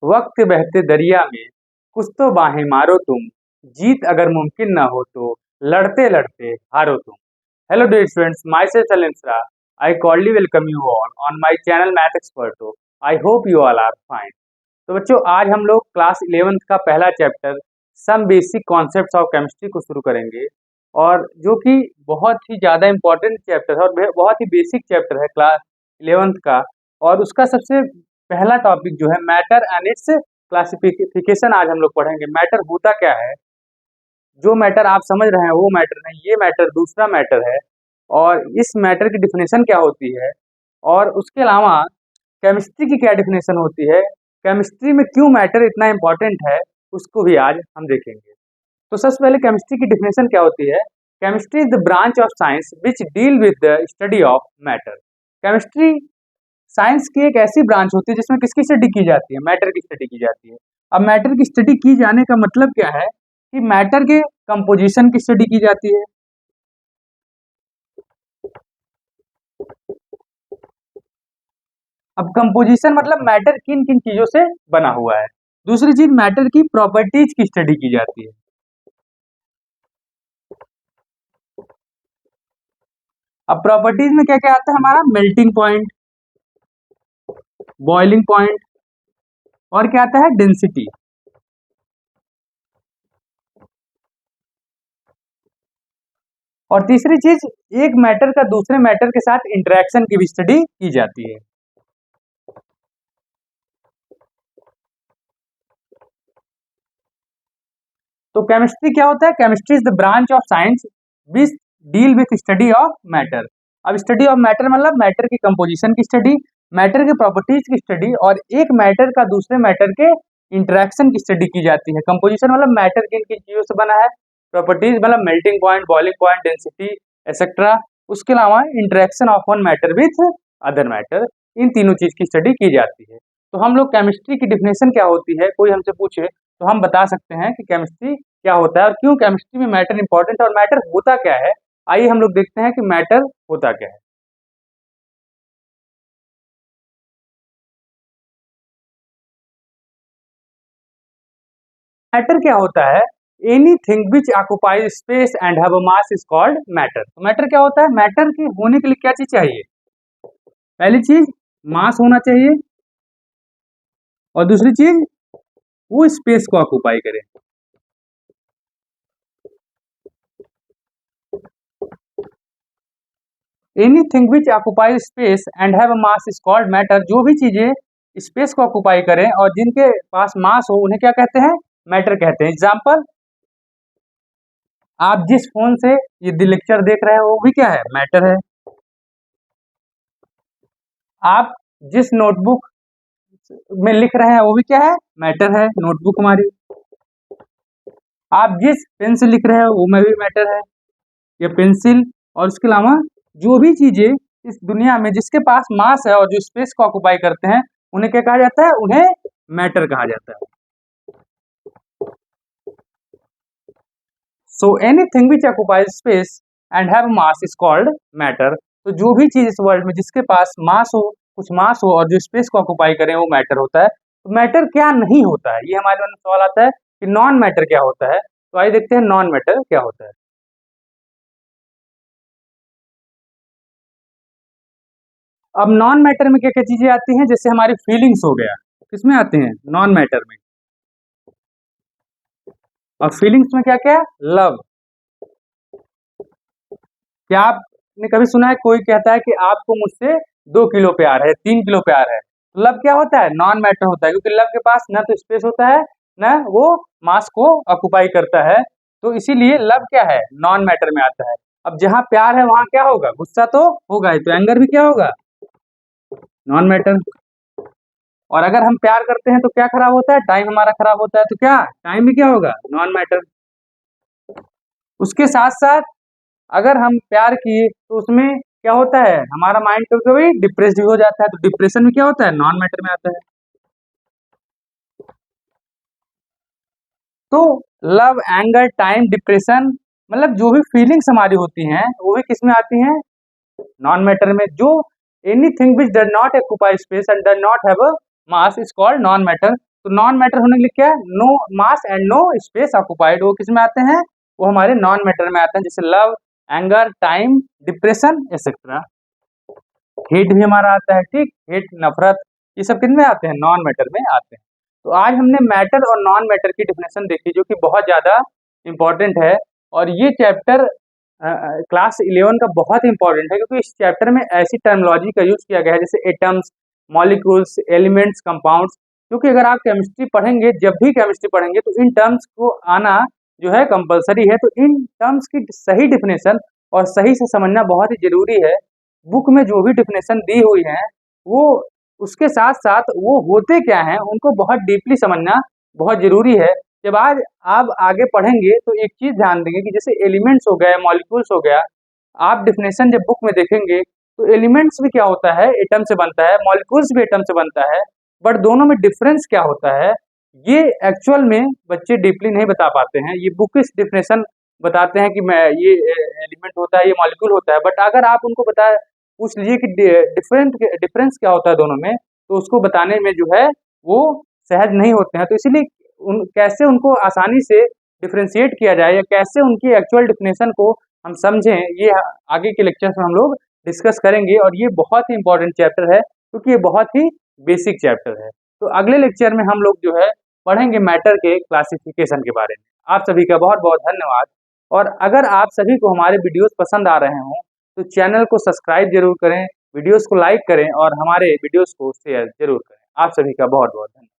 वक्त बहते दरिया में कुछ तो बाहें मारो तुम, जीत अगर मुमकिन ना हो तो लड़ते लड़ते हारो तुम। Hello dear students, my self सलेंसरा। I cordially welcome you all on my channel math एक्सपर्टो। I hope you all are fine. तो बच्चों, आज हम लोग क्लास 11th का पहला chapter some basic concepts of chemistry को शुरू करेंगे, और जो कि बहुत ही ज़्यादा इंपॉर्टेंट चैप्टर है और बहुत ही बेसिक चैप्टर है क्लास 11th का। और उसका सबसे पहला टॉपिक जो है मैटर एंड इट्स क्लासिफिकेशन आज हम लोग पढ़ेंगे। मैटर होता क्या है, जो मैटर आप समझ रहे हैं वो मैटर नहीं, ये मैटर दूसरा मैटर है, और इस मैटर की डिफिनेशन क्या होती है, और उसके अलावा केमिस्ट्री की क्या डिफिनेशन होती है, केमिस्ट्री में क्यों मैटर इतना इंपॉर्टेंट है, उसको भी आज हम देखेंगे। तो सबसे पहले केमिस्ट्री की डिफिनेशन क्या होती है। Chemistry is the branch of science which deal with the study of matter. Chemistry science की एक ऐसी ब्रांच होती है जिसमें किसकी स्टडी की जाती है, मैटर की स्टडी की जाती है। अब मैटर की स्टडी की जाने का मतलब क्या है कि मैटर के कंपोजिशन की स्टडी की जाती है। अब कंपोजिशन मतलब मैटर किन किन चीजों से बना हुआ है। दूसरी चीज, मैटर की प्रॉपर्टीज की स्टडी की जाती है। अब प्रॉपर्टीज में क्या क्या आता है हमारा, मेल्टिंग पॉइंट, बॉइलिंग पॉइंट, और क्या आता है, डेंसिटी। और तीसरी चीज, एक मैटर का दूसरे मैटर के साथ इंटरेक्शन की भी स्टडी की जाती है। तो केमिस्ट्री क्या होता है, chemistry is the branch of science which deal with study of matter. अब स्टडी ऑफ मैटर मतलब मैटर की कंपोजिशन की स्टडी, मैटर के प्रॉपर्टीज की स्टडी, और एक मैटर का दूसरे मैटर के इंटरेक्शन की स्टडी की जाती है। कंपोजिशन मतलब मैटर किन किन चीजों से बना है, प्रॉपर्टीज मतलब melting point, boiling point, density etcetera. उसके अलावा interaction of one matter with other matter, इन तीनों चीज की स्टडी की जाती है। तो हम लोग केमिस्ट्री की डिफिनेशन क्या होती है, कोई हमसे पूछे तो हम बता सकते हैं कि केमिस्ट्री क्या होता है और क्यों केमिस्ट्री में मैटर इंपॉर्टेंट है और मैटर होता क्या है। आइए हम लोग देखते हैं कि मैटर होता क्या है। मैटर क्या होता है, anything which occupies space and have a mass is called matter. तो मैटर क्या होता है, मैटर के होने के लिए क्या चीज चाहिए, पहली चीज मास होना चाहिए, और दूसरी चीज वो स्पेस को ऑक्युपाई करे। Anything which occupies space and have a mass is called matter. जो भी चीजें स्पेस को ऑक्युपाई करें और जिनके पास मास हो उन्हें क्या कहते हैं, मैटर कहते हैं। एग्जाम्पल, आप जिस फोन से ये लेक्चर देख रहे हैं वो भी क्या है, मैटर है। आप जिस नोटबुक में लिख रहे हैं वो भी क्या है, मैटर है, नोटबुक हमारी। आप जिस पेन से लिख रहे हैं वो में भी मैटर है, ये पेंसिल। और उसके अलावा जो भी चीजें इस दुनिया में जिसके पास मास है और जो स्पेस को ऑक्युपाई करते हैं उन्हें क्या कहा जाता है, उन्हें मैटर कहा जाता है। So anything which occupies space and have mass is called matter. तो जो भी चीज इस वर्ल्ड में जिसके पास मास हो, कुछ मास हो और जो स्पेस को ऑक्युपाई करे वो मैटर होता है। तो मैटर क्या नहीं होता है, ये हमारे मन में सवाल आता है कि नॉन मैटर क्या होता है। तो आइए देखते हैं नॉन मैटर क्या होता है। अब नॉन मैटर में क्या क्या चीजें आती हैं, जैसे हमारी फीलिंग्स हो गया, किसमें आते हैं, नॉन मैटर में। और फीलिंग्स में क्या क्या, लव। क्या आपने कभी सुना है कोई कहता है कि आपको मुझसे 2 किलो प्यार है, 3 किलो प्यार है, तो लव क्या होता है, नॉन मैटर होता है, क्योंकि लव के पास न तो स्पेस होता है न वो मास को ऑक्युपाई करता है। तो इसीलिए लव क्या है, नॉन मैटर में आता है। अब जहां प्यार है वहां क्या होगा, गुस्सा तो होगा ही, तो एंगर भी क्या होगा, नॉन मैटर। और अगर हम प्यार करते हैं तो क्या खराब होता है, टाइम हमारा खराब होता है, तो क्या टाइम भी क्या होगा, नॉन मैटर। उसके साथ साथ अगर हम प्यार किए तो उसमें क्या होता है, हमारा माइंड कभी कभी डिप्रेस भी हो जाता है, तो डिप्रेशन में क्या होता है, नॉन मैटर में आता है। तो लव, एंगर, टाइम, डिप्रेशन, मतलब जो भी फीलिंग्स हमारी होती हैं वो भी किस में आती हैं, नॉन मैटर में। जो anything which does not occupy space and does not have a mass is called non matter. तो नॉन मैटर होने के लिए क्या है, no mass and no space occupied, वो किस में आते हैं, वो हमारे नॉन मैटर में आते हैं, जैसे love, anger, time, depression etcetera. Hate भी हमारा आता है, ठीक, हेट नफरत, ये सब किन में आते हैं, नॉन मैटर में आते हैं। तो आज हमने मैटर और नॉन मैटर की डिफिनेशन देखी जो कि बहुत ज़्यादा इंपॉर्टेंट है, और ये चैप्टर क्लास 11 का बहुत इंपॉर्टेंट है, क्योंकि इस चैप्टर में ऐसी टर्मिनोलॉजी का यूज किया गया है जैसे एटम्स, मॉलिक्यूल्स, एलिमेंट्स, कंपाउंड्स, क्योंकि अगर आप केमिस्ट्री पढ़ेंगे, जब भी केमिस्ट्री पढ़ेंगे तो इन टर्म्स को आना जो है कंपलसरी है। तो इन टर्म्स की सही डिफिनेशन और सही से समझना बहुत ही जरूरी है। बुक में जो भी डिफिनेशन दी हुई है वो उसके साथ साथ वो होते क्या हैं उनको बहुत डीपली समझना बहुत जरूरी है। जब आज आप आगे पढ़ेंगे तो एक चीज ध्यान देंगे कि जैसे एलिमेंट्स हो गया, मॉलिक्यूल्स हो गया, आप डिफिनेशन जब बुक में देखेंगे तो एलिमेंट्स भी क्या होता है, एटम से बनता है, मॉलिक्यूल्स भी एटम से बनता है, बट दोनों में डिफरेंस क्या होता है ये एक्चुअल में बच्चे डीपली नहीं बता पाते हैं। ये बुक इस डिफिनेशन बताते हैं कि मैं ये एलिमेंट होता है, ये मॉलिक्यूल होता है, बट अगर आप उनको पूछ लीजिए कि डिफरेंस क्या होता है दोनों में, तो उसको बताने में जो है वो सहज नहीं होते हैं। तो इसीलिए कैसे उनको आसानी से डिफ्रेंशिएट किया जाए या कैसे उनकी एक्चुअल डिफिनेशन को हम समझें, ये आगे के लेक्चर्स में हम लोग डिस्कस करेंगे। और ये बहुत ही इंपॉर्टेंट चैप्टर है क्योंकि ये बहुत ही बेसिक चैप्टर है। तो अगले लेक्चर में हम लोग जो है पढ़ेंगे मैटर के क्लासिफिकेशन के बारे में। आप सभी का बहुत बहुत धन्यवाद। और अगर आप सभी को हमारे वीडियोस पसंद आ रहे हों तो चैनल को सब्सक्राइब जरूर करें, वीडियोस को लाइक करें और हमारे वीडियोस को शेयर जरूर करें। आप सभी का बहुत बहुत धन्यवाद।